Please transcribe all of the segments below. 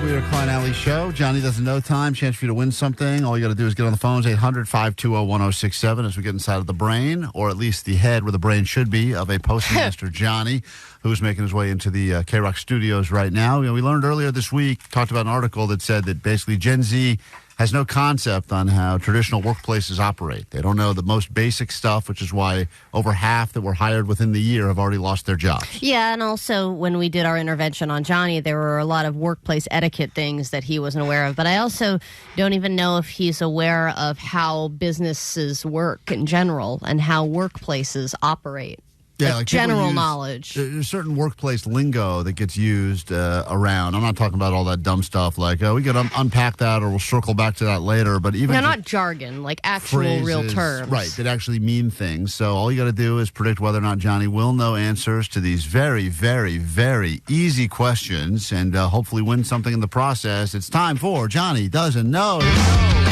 We are Klein Alley Show. Johnny doesn't know time. Chance for you to win something. All you got to do is get on the phones, 800-520-1067, as we get inside of the brain, or at least the head where the brain should be, of a postmaster, Johnny, who's making his way into the KROQ studios right now. We learned earlier this week, talked about an article that said that basically Gen Z has no concept on how traditional workplaces operate. They don't know the most basic stuff, which is why over half that were hired within the year have already lost their jobs. Yeah, and also when we did our intervention on Johnny, there were a lot of workplace etiquette things that he wasn't aware of. But I also don't even know if he's aware of how businesses work in general and how workplaces operate. Yeah, like general knowledge. There's certain workplace lingo that gets used around. I'm not talking about all that dumb stuff like, we could unpack that or we'll circle back to that later. But even not jargon, like actual phrases, real terms. Right, that actually mean things. So all you got to do is predict whether or not Johnny will know answers to these very, very, very easy questions and hopefully win something in the process. It's time for Johnny Doesn't Know.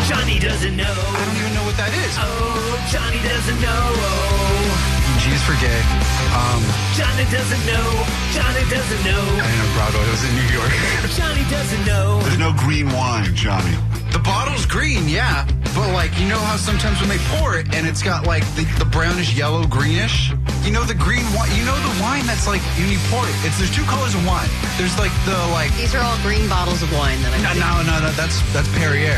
Johnny doesn't know. I don't even know what that is. Oh, Johnny doesn't know. G's for gay. Johnny doesn't know. Johnny doesn't know. I didn't know Broadway was in New York. Johnny doesn't know. There's no green wine, Johnny. The bottle's green, yeah. But, like, you know how sometimes when they pour it and it's got, like, the brownish, yellow, greenish? You know the green wine? You know the wine that's, like, when you pour it, there's two colors of wine. There's, like, These are all green bottles of wine that I'm No, that's Perrier.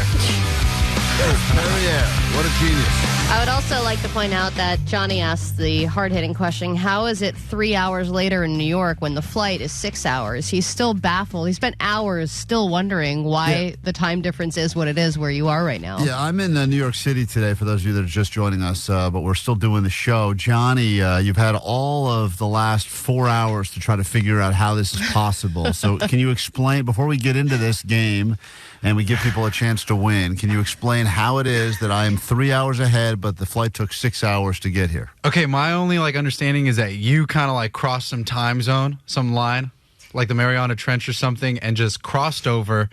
Perrier, what a genius. I would also like to point out that Johnny asked the hard-hitting question, how is it 3 hours later in New York when the flight is 6 hours? He's still baffled. He spent hours still wondering why the time difference is what it is where you are right now. Yeah, I'm in New York City today, for those of you that are just joining us, but we're still doing the show. Johnny, you've had all of the last 4 hours to try to figure out how this is possible. So can you explain, before we get into this game and we give people a chance to win, can you explain how it is that I am 3 hours ahead, but the flight took 6 hours to get here? Okay, my only, understanding is that you kind of, crossed some time zone, some line, like the Mariana Trench or something, and just crossed over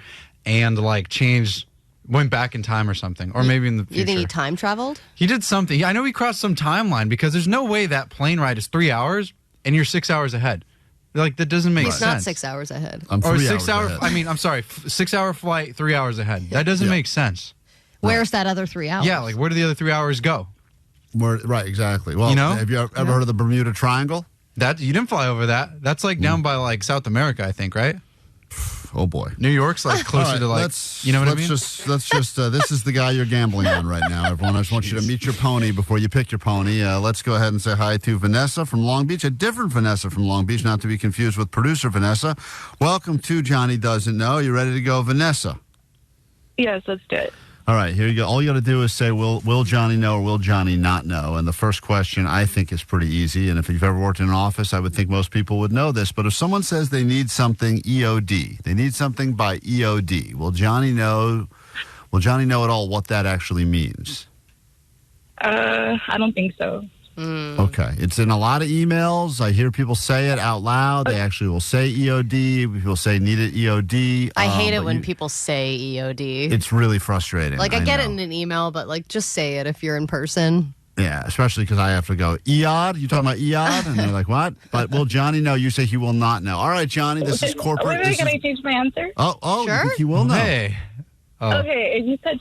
and, went back in time or something, or maybe in the future. You think he time traveled? He did something. I know he crossed some timeline because there's no way that plane ride is 3 hours and you're 6 hours ahead. That doesn't make sense. He's not 6 hours ahead. I'm 3 hours ahead. I'm sorry, 6 hour flight, 3 hours ahead. That doesn't make sense. Where's that other 3 hours? Yeah, where do the other 3 hours go? Right, exactly. Well, have you ever heard of the Bermuda Triangle? That you didn't fly over that. That's down by South America, I think, right? Oh boy, New York's closer to you know what I mean? Let's just this is the guy you're gambling on right now, everyone. I just want you to meet your pony before you pick your pony. Let's go ahead and say hi to Vanessa from Long Beach, a different Vanessa from Long Beach, not to be confused with producer Vanessa. Welcome to Johnny Doesn't Know. You ready to go, Vanessa? Yes, let's do it. All right, here you go. All you got to do is say, will Johnny know or will Johnny not know? And the first question, I think, is pretty easy. And if you've ever worked in an office, I would think most people would know this. But if someone says they need something EOD, they need something by EOD, will Johnny know at all what that actually means? I don't think so. Okay. It's in a lot of emails. I hear people say it out loud. They actually will say EOD. People say need it EOD. I hate it when people say EOD. It's really frustrating. I get it in an email, but just say it if you're in person. Yeah, especially because I have to go, EOD? You talking about EOD? And they're like, what? But will Johnny know? You say he will not know. All right, Johnny, this is corporate. Wait, can I change my answer? Oh, sure? You think he will know? Hey. Oh. Okay, you said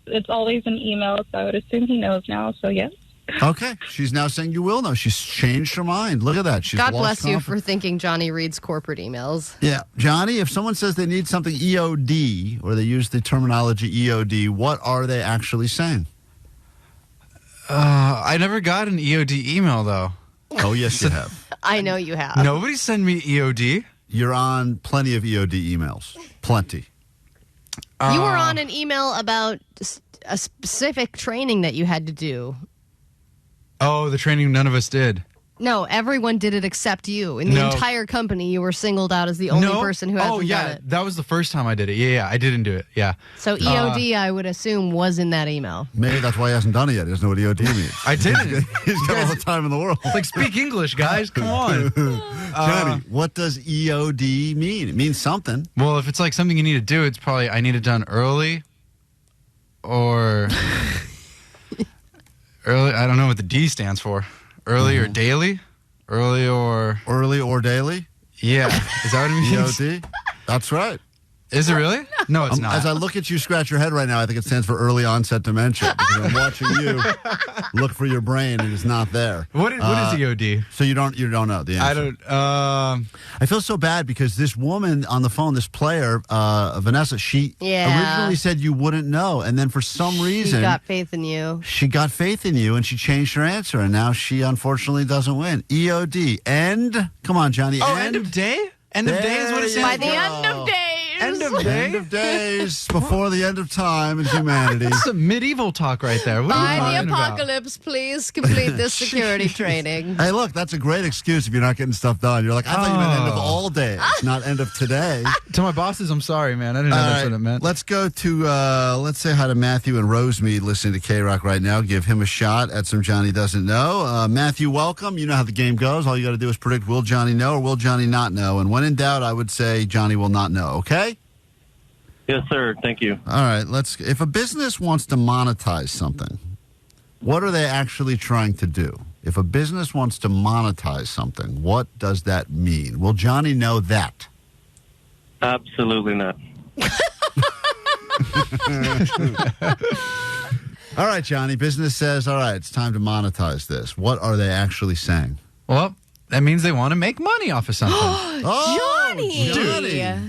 it's always an email, so I would assume he knows now, so yes. Okay, she's now saying you will know. She's changed her mind. Look at that. She's God lost bless you confidence. for thinking Johnny reads corporate emails. Yeah. Johnny, if someone says they need something EOD, or they use the terminology EOD, what are they actually saying? I never got an EOD email, though. Oh, yes, you have. I know you have. Nobody sent me EOD. You're on plenty of EOD emails. Plenty. You were on an email about a specific training that you had to do. Oh, the training none of us did. No, everyone did it except you. In the entire company, you were singled out as the only person who hasn't done it. That was the first time I did it. Yeah, I didn't do it. Yeah. So EOD, I would assume, was in that email. Maybe that's why he hasn't done it yet. He doesn't know what EOD means. I didn't. He's got all the time in the world. Speak English, guys. Come on. Johnny, what does EOD mean? It means something. Well, if it's something you need to do, it's probably I need it done early or early. I don't know what the D stands for. Early or daily? Early or daily? Yeah. Is that what it means? EOD? That's right. Is it really? No, it's not. As I look at you scratch your head right now, I think it stands for early onset dementia. Because I'm watching you look for your brain and it's not there. What is EOD? So you don't know the answer. I don't. I feel so bad because this woman on the phone, this player, Vanessa, she originally said you wouldn't know, and then for some reason She got faith in you. She got faith in you, and she changed her answer, and now she unfortunately doesn't win. EOD. End. Come on, Johnny. End of day? End of day is what it stands By for? the end of days. End of day? End of days before the end of time in humanity. That's some medieval talk right there. What are you By the talking about? apocalypse, please complete this security training. Hey, look, that's a great excuse if you're not getting stuff done. You're like, I thought you meant end of all days, not end of today. To my bosses, I'm sorry, man. I didn't know All that's right, what it meant. let's go to, let's say hi to Matthew and Rosemead listening to K-Rock right now. Give him a shot at some Johnny Doesn't Know. Matthew, welcome. You know how the game goes. All you got to do is predict, will Johnny know or will Johnny not know? And when in doubt, I would say Johnny will not know, okay? Yes, sir. Thank you. All right, if a business wants to monetize something, what are they actually trying to do? If a business wants to monetize something, what does that mean? Will Johnny know that? Absolutely not. All right, Johnny, business says, all right, it's time to monetize this. What are they actually saying? Well, that means they want to make money off of something. Johnny!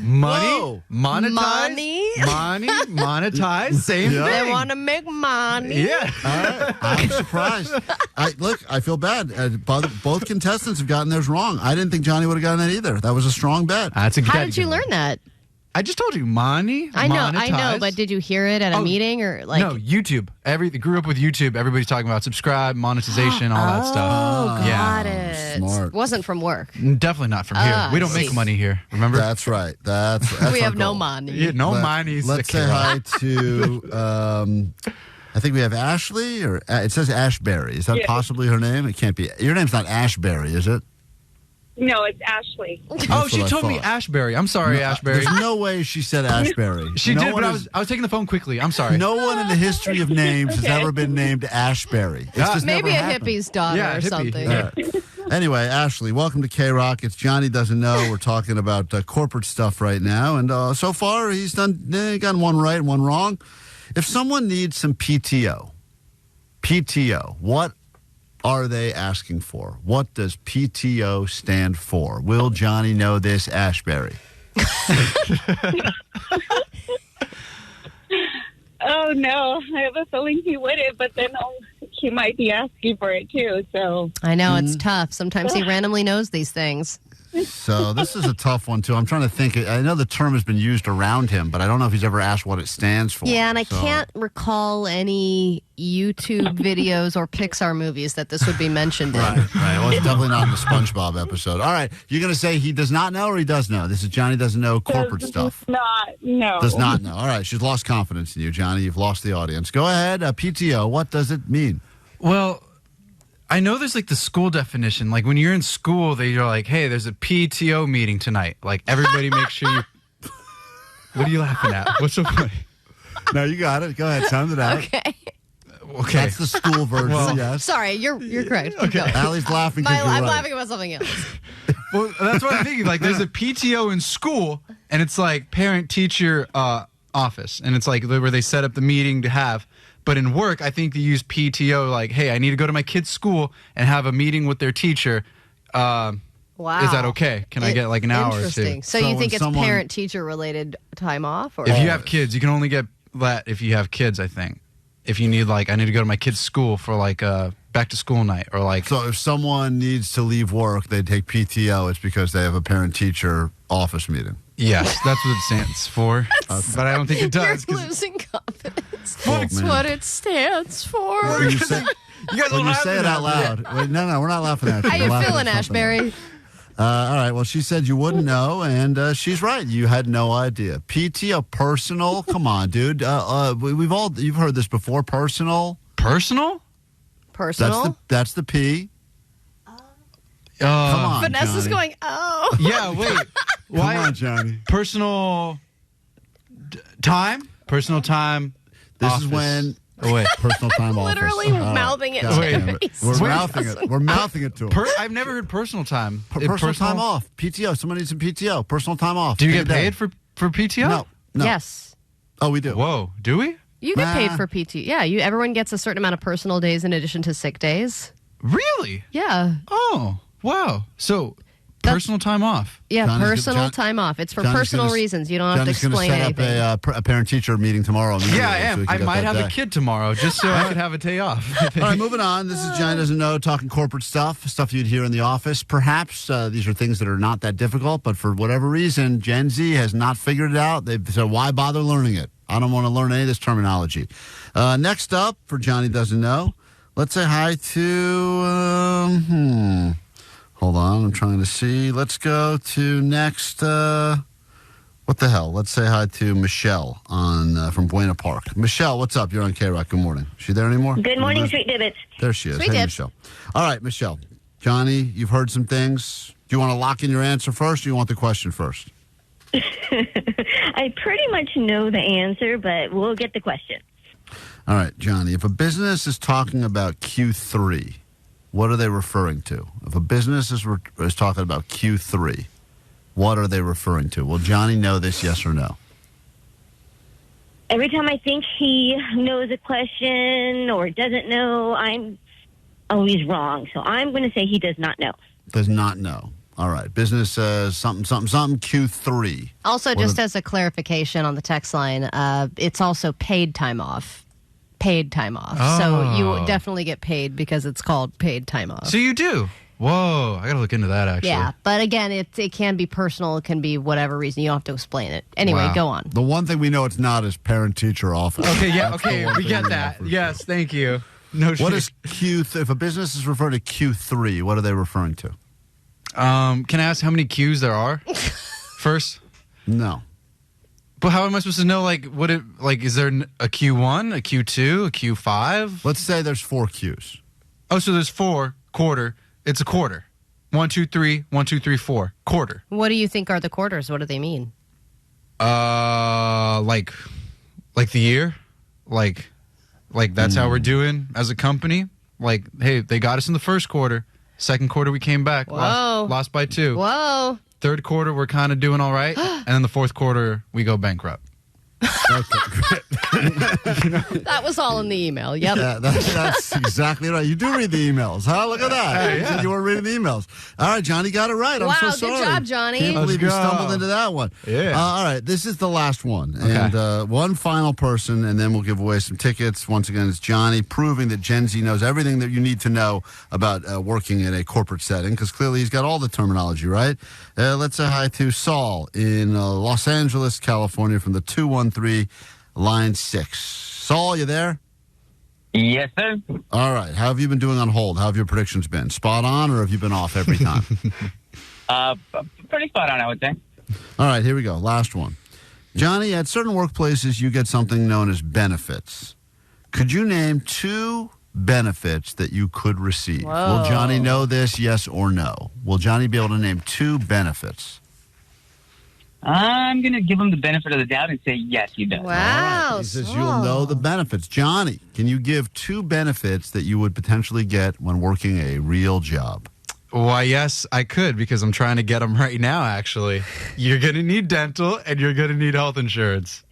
Money, Whoa. monetize, Money? monetize, same Yeah. They thing. want to make money. Yeah. All right, I'm surprised. I feel bad. Both contestants have gotten theirs wrong. I didn't think Johnny would have gotten that either. That was a strong bet. That's a How good did you one. learn that? I just told you, money, I know, monetize. but did you hear it at a meeting or like? No, YouTube. Grew up with YouTube. Everybody's talking about subscribe, monetization, all that Oh, stuff. got it. Smart. Wasn't from work. Definitely not from here. We don't I make see. money here. Remember? That's right. That's We our have no goal. money. Yeah, no money. Let's say hi to. I think we have Ashley, or it says Ashbury. Is that Yeah. possibly her name? It can't be. Your name's not Ashbury, is it? No, it's Ashley. Oh, That's she what I told me thought. Ashbury. I'm sorry, Ashbury. There's no way she said Ashbury. She No did, one but is- I was taking the phone quickly. I'm sorry. No one in the history of names has Okay. ever been named Ashbury. It's just Maybe a never happened. hippie's daughter Yeah, or hippie. something. Yeah. Anyway, Ashley, welcome to K-Rock. It's Johnny Doesn't Know. We're talking about corporate stuff right now. And so far, he's gotten one right and one wrong. If someone needs some PTO, what are they asking for? What does PTO stand for? Will Johnny know this, Ashbury? Oh, no. I have a feeling he wouldn't, but then he might be asking for it, too. So, I know it's tough. Sometimes he randomly knows these things. So this is a tough one, too. I'm trying to think. I know the term has been used around him, but I don't know if he's ever asked what it stands for. Yeah, and I So- can't recall any YouTube videos or Pixar movies that this would be mentioned in. Right. Well, it's definitely not in the SpongeBob episode. All right. You're going to say he does not know or he does know? This is Johnny Doesn't Know corporate stuff. No. Does not know. All right. She's lost confidence in you, Johnny. You've lost the audience. Go ahead. PTO, what does it mean? Well, I know there's like the school definition. Like when you're in school, they're like, hey, there's a PTO meeting tonight. Like everybody make sure you. What are you laughing at? What's so funny? No, you got it. Go ahead. Sound it out. Okay. Okay. That's the school version, Well- yes. Sorry, you're correct. Keep going. Allie's laughing because you're I'm right. laughing about something else. Well, that's what I'm thinking. Like, there's a PTO in school, and it's like parent-teacher office, and it's like where they set up the meeting to have. But in work, I think they use PTO. Like, hey, I need to go to my kid's school and have a meeting with their teacher. Wow. Is that okay? Can I get like an hour or two? Interesting. So So you when think it's someone- parent-teacher related time off? Or? If you have kids, you can only get that if you have kids, I think. If you need, like, I need to go to my kid's school for, like, back to school night or, like. So if someone needs to leave work, they take PTO. It's because they have a parent-teacher office meeting. Yes, that's what it stands for. But I don't think it does. You're 'cause losing confidence. Oh, That's man. what it stands for. When you say, You guys when don't you have say to it know. out loud. Wait, no, we're not laughing at you. How We're you laughing feeling, at something else. Ashbury? All right. Well, she said you wouldn't know, and she's right. You had no idea. PTO, personal. Come on, dude. You've heard this before. Personal. Personal? Personal? That's the P. Come on, Vanessa's Johnny. going, oh. Yeah, wait. Come Why? on, Johnny. Personal time? Personal time. This office. is when Oh, wait. personal time office. Literally All right. mouthing it God to Wait. damn your it. face. We're Wait. mouthing it. We're mouthing it to him. I've never heard personal time. Personal time off. PTO. Someone needs some PTO. Personal time off. Do you Take get a day. paid for PTO? No. No. Yes. Oh, we do. Whoa, do we? You get paid for PT. Yeah, everyone gets a certain amount of personal days in addition to sick days. Really? Yeah. Oh, wow. So, personal time off. Yeah, Johnny's personal John- time off. It's for Johnny's personal gonna- reasons. You don't have to Johnny's going to explain set anything. up a parent-teacher meeting tomorrow. Yeah, I So am. we can I get might that have day. a kid tomorrow just so I could have a day off. All right, moving on. This is Johnny Doesn't Know, talking corporate stuff you'd hear in the office. Perhaps these are things that are not that difficult, but for whatever reason, Gen Z has not figured it out. They've said, why bother learning it? I don't want to learn any of this terminology. Next up, for Johnny Doesn't Know, let's say hi to, hold on, I'm trying to see. Let's go to next, what the hell? Let's say hi to Michelle from Buena Park. Michelle, what's up? You're on KROQ. Good morning. Is she there anymore? Good morning, Sweet Divots. There she is. Sweet Hey, dip. Michelle. All right, Michelle. Johnny, you've heard some things. Do you want to lock in your answer first, or do you want the question first? I pretty much know the answer, but we'll get the question. All right, Johnny, if a business is talking about Q3, what are they referring to? If a business is talking about Q3, what are they referring to? Will Johnny know this, yes or no? Every time I think he knows a question or doesn't know, I'm always wrong. So I'm going to say he does not know. Does not know. All right. Business says something, Q3. Also, What just are- as a clarification on the text line, it's also paid time off. Paid time off. So Oh. you definitely get paid because it's called paid time off. So you do? Whoa, I got to look into that, actually. Yeah, but again, it can be personal. It can be whatever reason. You don't have to explain it. Anyway, Wow. go on. The one thing we know it's not is parent-teacher office. Okay, yeah, That's the okay, one we thing get know that. for Yes, thank you. No What shit. is if a business is referring to Q3, what are they referring to? Can I ask how many Qs there are first? No. But how am I supposed to know, is there a Q1, a Q2, a Q5? Let's say there's 4 Qs. Oh, so there's 4, quarter. It's a quarter. 1, 2, 3, 1, 2, 3, 4. Quarter. What do you think are the quarters? What do they mean? Like the year? Like that's how we're doing as a company? Like, hey, they got us in the first quarter. Second quarter, we came back. Whoa. Lost by 2. Whoa. Third quarter, we're kind of doing all right. And then the fourth quarter, we go bankrupt. That was all in the email. Yep. Yeah, that's exactly right. You do read the emails, huh? Look at that. You said you weren't reading the emails. All right, Johnny got it right. I'm Wow, so good sorry. job, Johnny. Can't Let's believe you go. stumbled into that one. Yeah. All right, this is the last one. Okay. And one final person, and then we'll give away some tickets. Once again, it's Johnny, proving that Gen Z knows everything that you need to know about working in a corporate setting, because clearly he's got all the terminology, right? Let's say hi to Saul in Los Angeles, California, from the 213 line 6. Saul, you there? Yes, sir. All right. How have you been doing on hold? How have your predictions been? Spot on, or have you been off every time? Pretty spot on, I would say. All right, here we go. Last one. Johnny, at certain workplaces, you get something known as benefits. Could you name 2 benefits that you could receive? Whoa. Will Johnny know this, yes or no? Will Johnny be able to name 2 benefits? I'm going to give him the benefit of the doubt and say yes, he does. Wow. He says Saul. you'll know the benefits. Johnny, can you give 2 benefits that you would potentially get when working a real job? Why, yes, I could, because I'm trying to get them right now, actually. You're going to need dental, and you're going to need health insurance.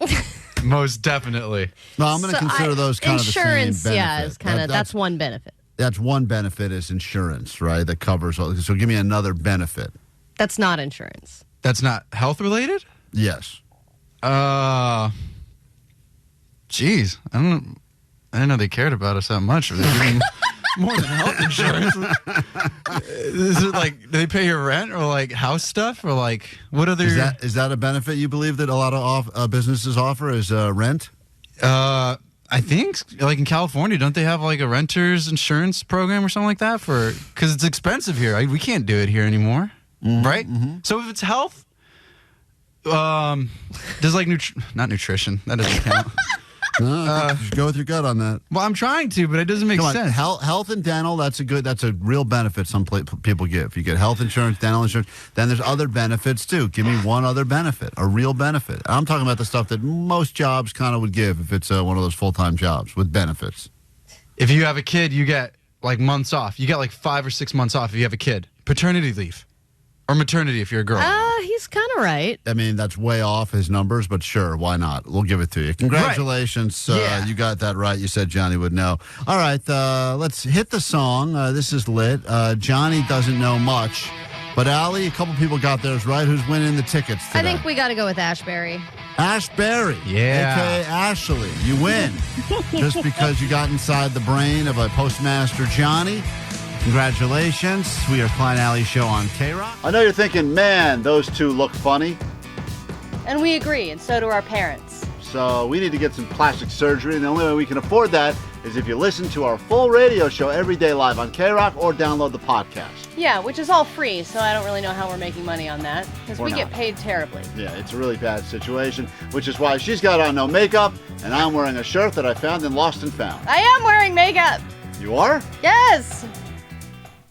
Most definitely. No, I'm going to consider those kind of the same insurance. benefit. Yeah, is kind of that's one benefit. That's one benefit is insurance, right? That covers all. So give me another benefit. That's not insurance. That's not health-related? Yes. Geez, I didn't know they cared about us that much. They're giving more than health insurance. Is it like, do they pay your rent or like house stuff or like what other? Is that a benefit you believe that a lot of businesses offer is rent? I think like in California, don't they have like a renter's insurance program or something like that because it's expensive here. We can't do it here anymore, right? Mm-hmm. So if it's health, does like not nutrition, that doesn't count. No, just go with your gut on that. Well, I'm trying to, but it doesn't make Come on, sense. health and dental, that's a real benefit some people give. You get health insurance, dental insurance, then there's other benefits too. Give me one other benefit, a real benefit. I'm talking about the stuff that most jobs kind of would give if it's one of those full-time jobs with benefits. If you have a kid, you get like months off. You get like 5 or 6 months off if you have a kid. Paternity leave. Or maternity if you're a girl. he's kind of right. I mean, that's way off his numbers, but sure, why not? We'll give it to you. Congratulations. Yeah. You got that right. You said Johnny would know. All right, let's hit the song. This is lit. Johnny doesn't know much. But, Allie, a couple people got theirs right. Who's winning the tickets today? I think we got to go with Ashbury. Ashbury, Yeah. a.k.a. Ashley. You win. Just because you got inside the brain of a Postmaster Johnny. Congratulations. We are Klein Alley Show on KROQ. I know you're thinking, man, those two look funny. And we agree, and so do our parents. So we need to get some plastic surgery, and the only way we can afford that is if you listen to our full radio show every day live on KROQ or download the podcast. Yeah, which is all free, so I don't really know how we're making money on that, because We're we not. get paid terribly. Yeah, it's a really bad situation, which is why she's got on no makeup, and I'm wearing a shirt that I found in Lost and Found. I am wearing makeup. You are? Yes.